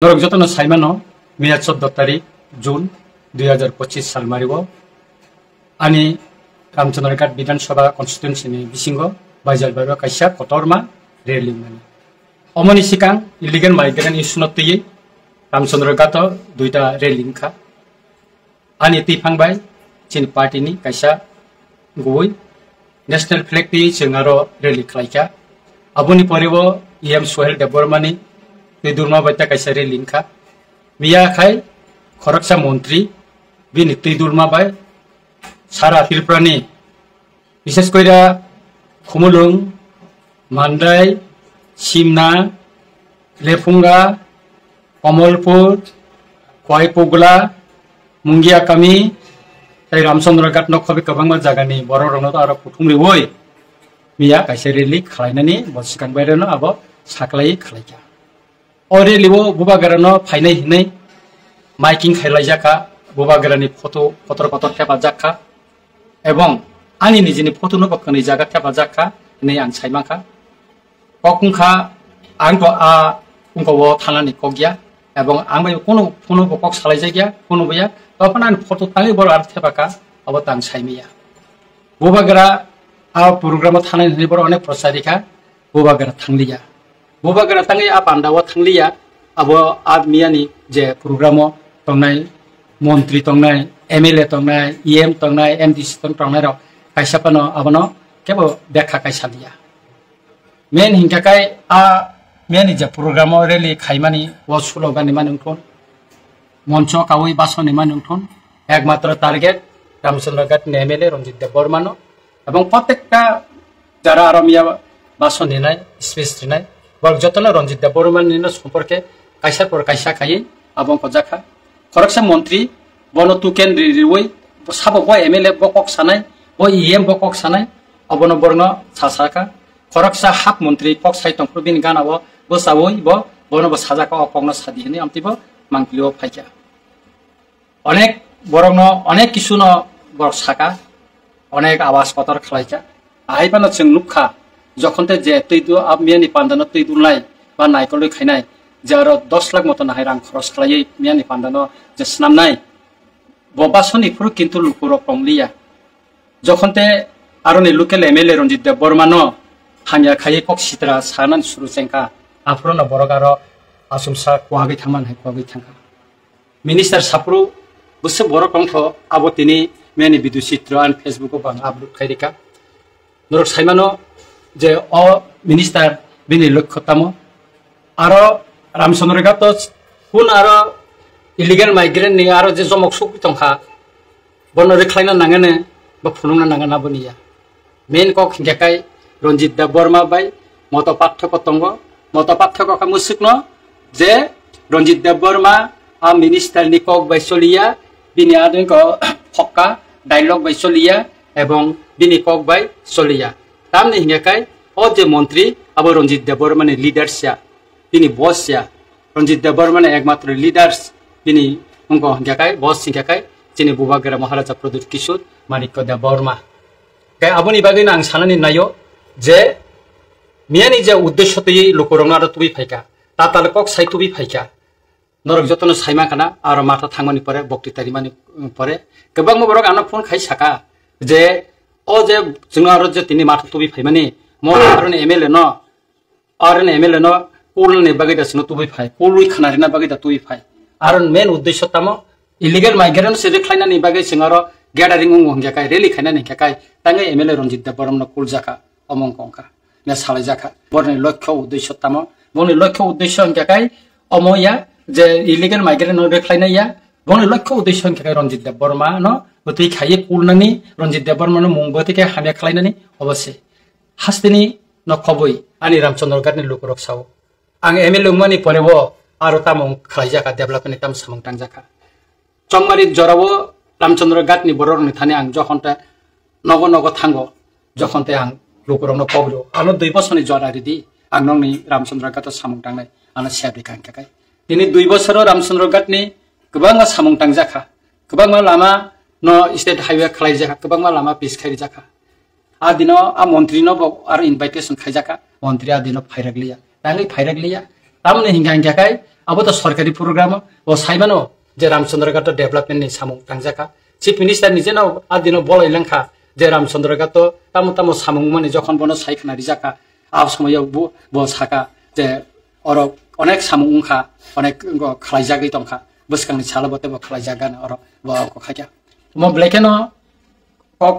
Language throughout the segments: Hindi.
नरक जतन साइमानो मिया 14 तारिख जून 2025 साल मारिब आनी रामचंद्रघाट विधानसभा कन्स्टिट्युएन्सी बिसिंग बाइजाल बाइबा काइसा कटरमा रेली माने अमनि सिकां इलिगेल माइग्रेन्ट इस्यु नतुयै रामचंद्रघाट दुइटा रेलिं खा आनी तिफांबाय चिन पार्टीनि काइसा गुबै नेशनल फ्लैग ति जोंआरो रेली खालायखा आबुनि परेबो एम सोहेल देबबर्मानि दुर्मा बायता काइसा रेलिं खा मिया खाय खरकसा मंत्री बिनि दुर्मा बाय सारा त्रिपुरानि विशेष कइरा खुमुलुं मान्दाय सिमना लेफुंगा कमलपुर कयपगला मुंगिया कामी रामचंद्रघाट नखबे गोबां जागानि बर' रंनो आरो कुथुमरिवै मिया काइसा रेली खालायनानि बसिकां बायरानो आबो साख्लायै खालायखा अ रेलिबो बुबागारानो फाइनाय हिनै माइकिं खालायजाखा बुबागारानि फटो पत्र थेबाजाखा एवं आंनि निजिनि फटोनो बखनै जागा थेबाजाखा नै आं साइमाखा ककुंखा आंथ आ उंखौ थानानै कगिया एवं आं बाय कोनो बकक सालायजा गया कोनो बया तपन आं फटो ताङै बर आर थेबाका अब तां साइमिया बुबागारा आ प्रोग्राम थानानै बर अनेक प्रसारिखा बुबागारा थांलिया बुबागारा ताङै आ पान्डावा थांलिया अब आ मियानि जे प्रोग्राम तंनाय मंत्री तंनाय एमएलए तंनाय ईएम तंनाय एमडीसी तंनाय र काइसापनो अबनो केबो देखा काइसालिया मेन हिंकाकाय आ मियानि जे प्रोग्राम रेली खाइमानि व स्लोगान मानंथन मंच कावै बासनि मानंथन एकमात्र टार्गेट रामचंद्रघाट एमएलए रंजित देबबर्मानो एवं प्रत्येकटा जारा आरमिया बासनि नाय स्पेस दिनाय बर जतला रंजित देबबर्मानिनो सम्पर्के काइसाफोर काइसा खायै आबं खजाखा खरकसा मंत्री बनो तुकेन रिवै साबो ब एमएलए बकक सानाय ब ईएम बकक सानाय अबनो बर्न सासाका खरकसा हाफ मंत्री पक साइतंफोर बिन गानाव बसावै ब बनो साजाका अपंग सादिहनि आमतिबो मांगलिओ फाइका अनेक बरंनो अनेक किसुनो बर साका अनेक आवाज पत्र खालायका आइबानो जों नुखा जखनते जे तैदु आब मियानि पान्दानो तैदुलाय बा नायकलै खायनाय जारो 10 लाख मत नाहाय रां खरस खालायै मियानि पान्दानो जे स्नामनाय बबासनि फुरु किन्तु लुकुर पंलिया जखनते आरोनि लोकेल एमएलए रंजित देबबर्मानो हामिया खायै कक सित्रा सानान सुरु सेंका आफुरनो बरगारो आसुमसा कुवागै थांमान हाय कुवागै थांका मिनिस्टार साप्रु बुस बर कंठ आबतिनि मियानि भिडिअ चित्र आन फेसबुक बां आपलोड खायरिका नरक साइमानो जे अ मिनिस्टार बिनि लक्ष्यतामो आरो रामचंद्रघाट हुन आरो इलिगेल माइग्रेन्ट नि आरो जे जमक सुकि तंखा बन रेख्लायना नाङाने बा फुलुंना नाङा बनिया मेन कक हिंगाकाय रंजित देबबर्मा बाय मत पाठ्यक तंग मत पाठ्यक का मुसुकनो जे रंजित देबबर्मा आ मिनिस्टार नि कक बाय सलिया बिनि आदि को फक्का डायलग बाय सलिया एवं बिनि कक बाय सलिया तामने हिंगाकाय ओ जे मंत्री अब रंजित देबबर्मा नि लीडरशिप बिनि बॉस या रंजित देबबर्मा नि एकमात्र लीडर्स बिनि उनको हिंगाकाय बॉस हिंगाकाय जिनि बुबागारा महाराजा प्रदुत किशोर मानिक देबबर्मा काय आबुनि बागैनो आं साननानै नायो जे मियानि जे उद्देश्य तयै लोकरंना आरो तुबि फाइका तातालकक साइतुबि फाइका नरक जतन साइमा खाना आरो माथा थांमानि परे बक्तितारि मानि परे गोबां बरक आना फोन खाइ साका जे ओ जे जोंना आरो जे तिनि माथा तुबि फाइमानि म आरो एमएलए न कोलनि बागै दासनो तुबि फाइ कोलुइ खानारिना बागै दा तुबि फाइ आरो मेन उद्देश्य तामो इलिगेल माइग्रेन्ट से रेख्लायनानि बागै जोंआरो ग्यादारिं उंगंगाकाय रेली खायनानि खाकाय ताङै एमएलए रंजित देबबर्मा कुल जाका अमंगंका ने सालाय जाका बरनि लक्ष्य उद्देश्य तामो बनि लक्ष्य उद्देश्य अंकाकाय अमया जे इलिगेल माइग्रेन्ट रेख्लायनाया बनि लक्ष्य उद्देश्य अंकाकाय रंजित देबबर्मा न बतै खायै कुलनानि रंजित देबबर्मा न मुंबतिके हामिया खालायनानि अवश्य हास्तिनि न खबै आनि रामचंद्रघाटनि लोकरक साव आं एमएलए मनि परेबो आरो तामं खालाय जाका डेभलपनि ताम सामंटां जाका चंगमारि जरावो रामचंद्रघाटनि बररनि थाने आं जखनते नग थांगो जखनते आं लोकरंनो पग्रो आनो 2 बोसोरनि जरारिदि आं नंनि रामचंद्रघाट सामंटांनाय आनो सेब्रिकां काकाय दिनै 2 बोसोर रामचंद्रघाटनि गोबां सामंटां जाका गोबां लामा न स्टेट हाइवे खालाय जाका गोबां लामा पिस खाय जाका आ दिनो आ मंत्री न आरो इनभाइटेशन खाय जाका मंत्री आ दिनो फाइरागलिया ताङै फाइरागलिया tamne hingga kai abo to sarkari program o saimano je Ramchandra Ghat development ni samung tangjaka chief minister nije na adino bolai langkha je Ramchandra Ghat tamo samung mane jokhon bono saikna rijaka ab somoyo bo saka je oro onek samung ungkha onek khlaijagui tongkha bwskangni salabote bo khlaijaga oro bo ko khaja mo blekeno kok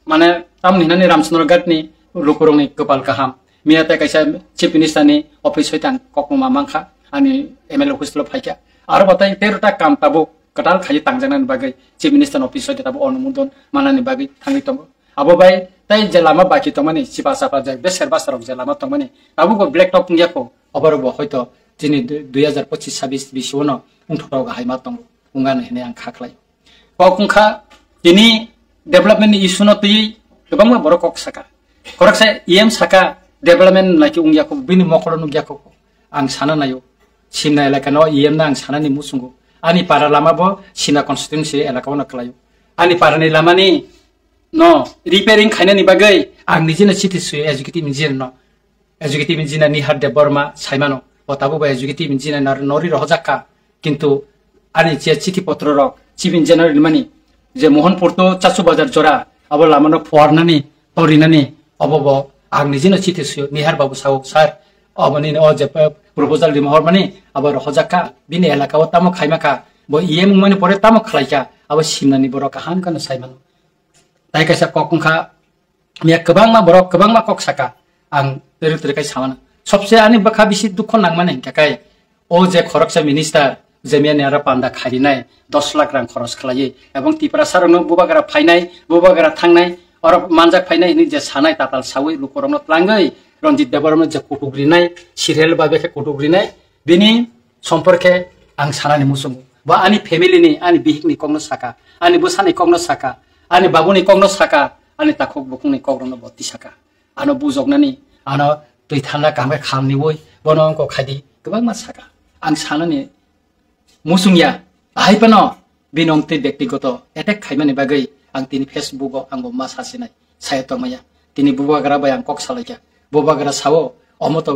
mane tamni nani Ramchandra Ghat ni lukurong ni kepal kaham miate kaisa chief minister ni office hoitan kokmo mamangkha ani MLA office lo phaika aro batai 13 ta kam tabo katal khaji tangjanan bagai chief minister office hoite tabo onumodon manani bagai thangi tongo abo bai tai jelama baki tongmani sipa sapa jai beser basarok jelama tongmani abo ko black top ngiako obarobo hoito jini 2025 biswono ungthotau ga haima tongo ungan hene ang khaklai kokungkha tini development issue no tui gobangma borok kok saka koraksa em saka development laki ungiako bini mokolo nugiako ang sana nayo Sina elaka no em na ang sana ni musungo ani para lama bo sina constituency elaka no klayo ani para ni lama ni no repairing khaina ni bagai ang nijina city su executive engineer no executive engineer ni har de borma saimano otabo ba executive engineer nori rohjaka kintu ani che city potro ro chief engineer mani je mohanpur to 400 bazar jora abo lama no fornani torinani obobo ang nijina city su ni har babu saw sar obani o je proposal di mahor mani abo rohjaka bini elaka otamo khaimaka bo em mani pore tamo khlaika abo simnani borok kahan kan saimano tai kaisa kokungkha miya kebangma borok kebangma kok saka ang tere kai samana सबसे ani bakha bisi dukho nangmane kakai o je khoroksa minister jemia nera panda kharinai 10 lakh rang khoros khlai ebong tipra sarong bubagara phainai bubagara thangnai or manjak phainai ni je sanai tatal sawi lukorongno tlangai Ranjit Devarno je kutugrinai serial babe ke kutugrinai bini somporke ang sanani musung ba ani family ni ani bihik ni kongno saka ani busani kongno saka ani babuni kongno saka ani takhok bukung ni kongno botti saka ano bujognani ano tui thana kambe khamni boi bonong ko khadi gobang ma saka ang sanani musungya aipano binongte ব্যক্তিগত attack khaimani bagai ang tini Facebook o ang ma sasinai sayatongmaya tini bubagara bayang kok salaiya bubagara sawo omoto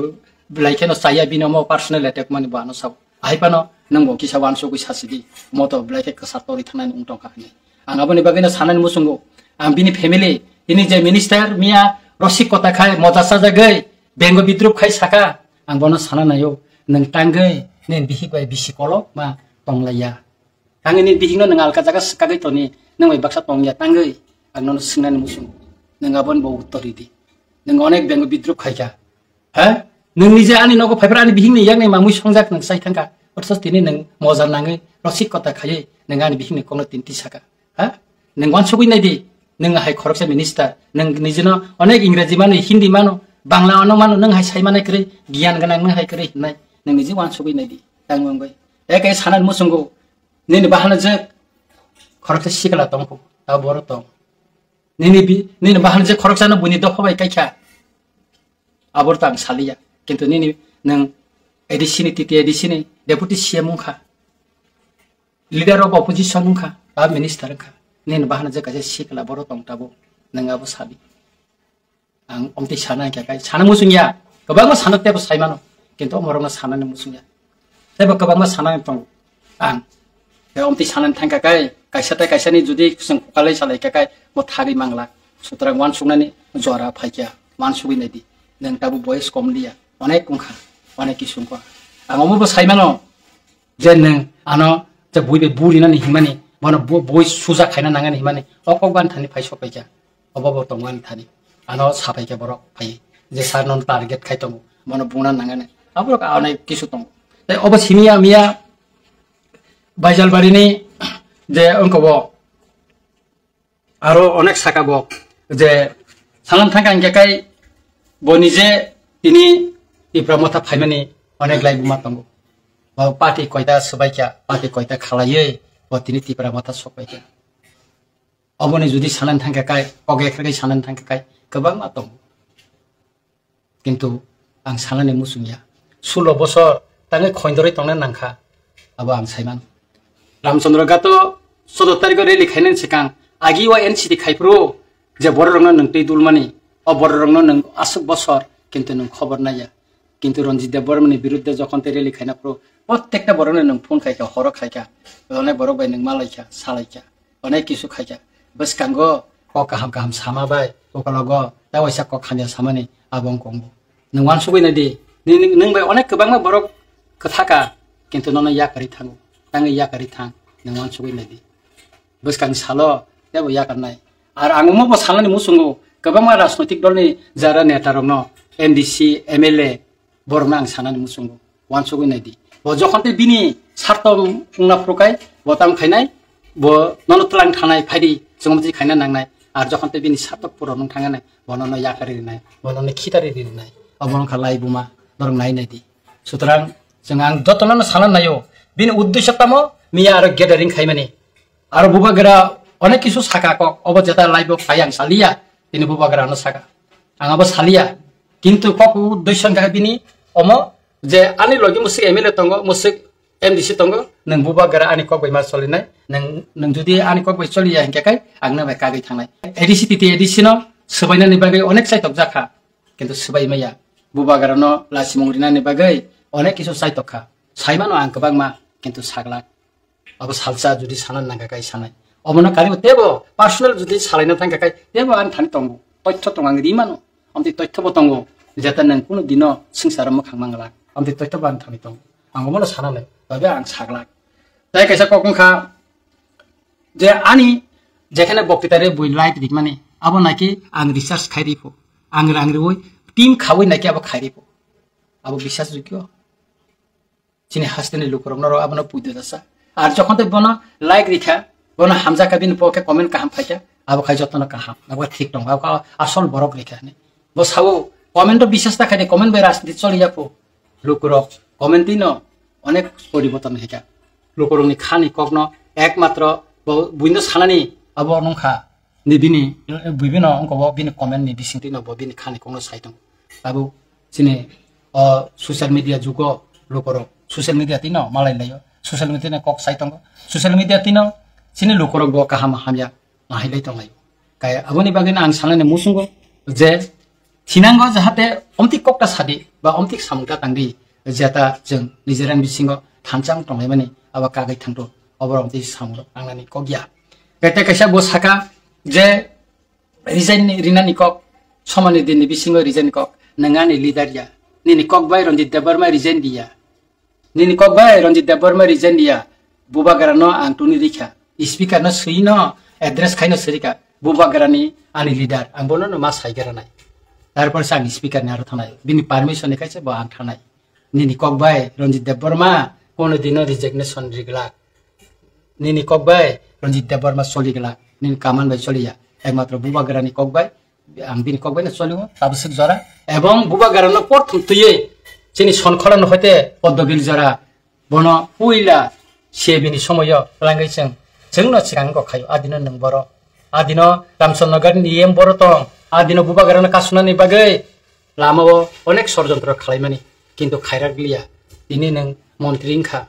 blaikeno saya binomo personal attack mani bano sawo aipano nangbo kisawan so sasidi moto blaike kasatori thanani ungtong khani ang aboni bagina sanani musungo ang bini family ini je minister mia rosik kota khai moja sajagai bengo bidrup khai saka ang bono sananayo nang tangai nen bihik bai bisikolo ma tonglaya ang ini bihingno nang alka jaga sakagai toni nang bai baksa tongya tangai ang non sinani musungo nang abon bo uttori di nang onek bengo bidrup khaika ha nang nije ani nogo phaibra ani bihingni yakni mamui songjak nang sai thangka otsos tini nang moja nangai rosik kota khai nang ani bihingni kongno tinti saka ha nang wan sugui nai di nang hai khoroksa minister nang nijino onek ingraji mano hindi mano bangla ono mano nang hai sai manai kre gian ganang nang hai kre nai nang niji wan sugui nai di tangwang bai ekai sanan musungo nini bahana je khoroksa sikala tongko ta boro tong nini bahana je khoroksa no buni dokho bai kaikha abor tang salia kintu nini nang edisini titi edisini deputy CM kha leader of opposition kha ta minister kha nen bahana je kaje sikala boro tong tabo nangabo sabi ang omti sana kai sana musungya kobangma sanak tebo saimano kintu morongna sanane musungya tebo kobangma sanane tong ang omti sanan thangka kai kaisani judi kusang kukalai salai kai mo thagi mangla sutrang wan sungnani jora phaikya wan sugui nedi nang tabu boys komlia onek kungkha onek kisungko ang omo saimano je nang ano je buibe burina ni himani mono boys suja khaina nangani himani okokban thani phaiso paikya obobo tongwan thani ano sapai ke borok pai je sar non target khai tong mono buna nangane abrok anai kisu tong te obo simia mia Baijalbari ni je onko bo aro onek saka bo je salam thangka ngekai bo nije tini ipromota phaimani onek lai buma tongo bo party koita sabaikya party koita khalaye bo tini tipramota sopaikya oboni judi salan thangka kai oge khregai salan thangka kai kobang atong kintu ang salane musungya 16 bosor tangai khoindore tongna nangkha abo ang saiman Ramchandra Ghat 17 tarikh rally khainen sikang agi wa NCT khaipro je bororongno nang tei dulmani o bororongno nang asuk bosor kintu nang khobor naya কিন্তু রঞ্জিত দেব বর্মনের বিরুদ্ধে যখন রেলি খাইনা প্রত্যেকটা বড়নে নং ফোন খাইকা হর খাইকা অনেক বড় বাই নং মালাইকা সালাইকা অনেক কিছু খাইকা বস কাঙ্গো ক কাহাম কাহাম সামাবাই কলগ दा वैसा क खानिया सामानि आबं कंगो नों वान सुबैना दि नों बाय अनेक गोबां बरक खोथाका किन्तु नों या करि थांगो आं या करि थां नों वान सुबैना दि बसकां सालो देबो या करनाय आरो आं मबो सालानि मुसुंगो गोबां राजनैतिक दलनि जारा नेता रंनो एमडीसी एमएलए बरमा आं सानानि मुसुंगो वान सुबैना दि ब जखनते बिनि सार्थ फुंना प्रकाय बताम खायनाय ब नन तलां थानाय फायदि जोंमति खायना नांनाय আর যখন তো বিনি সাতক পুরনো থাঙা নাই বনন ইয়াকারি নাই বনন খিতারি দিন নাই অবন খালাই বুমা দরং নাই নাই দি সুতরাং जों आं যতন সানা নাইও বিনি উদ্দেশ্যতাম মিয়া আর গ্যাদারিং খাইমানি আর বুবাগরা অনেক কিছু সাকা কক অবজেতা লাইব ফায়াং সালিয়া বিনি বুবাগরানো সাকা আঙাবো সালিয়া কিন্তু কক উদ্দেশ্য থাকা বিনি অম যে আনি লগি মুসি এমএলএ তঙ্গ মুসি एमडीसी तंगो नों बुबागरा आनि कक बाय मा सलिनाय नों जुदि आनि कक बाय सलिया हिंकाय आंनो बाय कागै थांनाय एडीसी टिटि एडीसी न सबायनानि बागै अनेक साइटक जाखा किन्तु सबाय मैया बुबागरा न लासिमंरिनानि बागै अनेक किसु साइटकखा साइमानो आं गोबां मा किन्तु सागला अब सालसा जुदि सानान नागाय सानाय अमनो कारिबो तेबो पार्सोनेल जुदि सालायनो थांगाय तेबो आं थानि तंगो तथ्य तंग आं रिमानो अमति तथ्यबो तंगो जेता नों कुनु दिनो संसाराव मोखां मांगला अमति तथ्यबो आं थानि तंगो आं गमनो सानानै तबे आं सागला ताई कैसा कखंखा जे आनी जेखाने बक्तितारे बुइ लाइट दिक माने अब नाकि आं रिसार्च खाइरिफो आं रांरिवै टीम खावै नाकि अब खाइरिफो अब विश्वास जुक्यो चिनि हासतेनि लुकरमनरो अब न पुइदो दसा आर जखन ते बना लाइक रिखा बना हामजा काबिन पोके कमेन्ट काहाम फाइका अब खाइ जतन काहाम अब ठीक दं अब आसल बरक रिखा ने बसावो कमेन्ट विश्वासता खाइ कमेन्ट बे राजनीति चलियाफो लुकरक कमेन्टिनो अनेक परिवर्तन हेका लोकरंनि खानि कग्न एकमात्र बुइनो सानानि अब नंखा निबिनि बुइबिनो अंकबो बिनि कमेन्ट नि बिसिंति न बिनि खानि कग्न साइदं बाबु सिने सोशल मिडिया जुगो लोकरो सोशल मिडिया तिन मालाय लायो सोशल मिडिया कक साइदं सोशल मिडिया तिन सिने लोकरो गो काहाम हामया नाहिलै तंलायो काय अबनि बागैनो आं सानानि मुसुंगो जे थिनांगो जाहाते अमति कक्ता सादि बा अमति सामुता तांगि जेता जों निजेरां बिसिङाव थानचां दंनाय माने आबा कागै थांदो अबरम दि सामु आंनानि कगिया बेते कैसा बसाका जे रिजाइन रिनानि कक समानि दिननि बिसिङाव रिजाइन कक नङानि लिडारिया निनि कक बाय रंजित देबरमा रिजाइन दिया निनि कक बाय रंजित देबरमा रिजाइन दिया बुबागरानो आंटुनि रिखा स्पिकार न सैनो एड्रेस खाइनो सरिका बुबागरानि आनि लिडार आं बोनो मा साइगरानाय तारपर सां स्पिकार नि आरो थानाय बिनि परमिशन खायसे बा आं थानाय निनि ककबाय रंजित देबबर्मा कोनो दिनो रिजिग्नेशन रिगला निनि ककबाय रंजित देबबर्मा सलिगला निनि कामान बाय सलिया एकमात्र बुबागरानि ककबाय आं बिनि ककबाय न सलियो ताबसे जरा एवं बुबागरानो प्रथम तुये चिनि सनखलन हते पद्मबिल जरा बनो पुइला सेबिनि समय लांगैसं जोंनो सिगां गखायो आदिनो नों बर आदिनो रामचन्द्रनगर नियम बर त आदिनो बुबागरानो कासुनानि बागै लामाव अनेक षड्यन्त्र खालायमानि किन्तु खायराग लिया दिनै नों मन्त्रि इंखा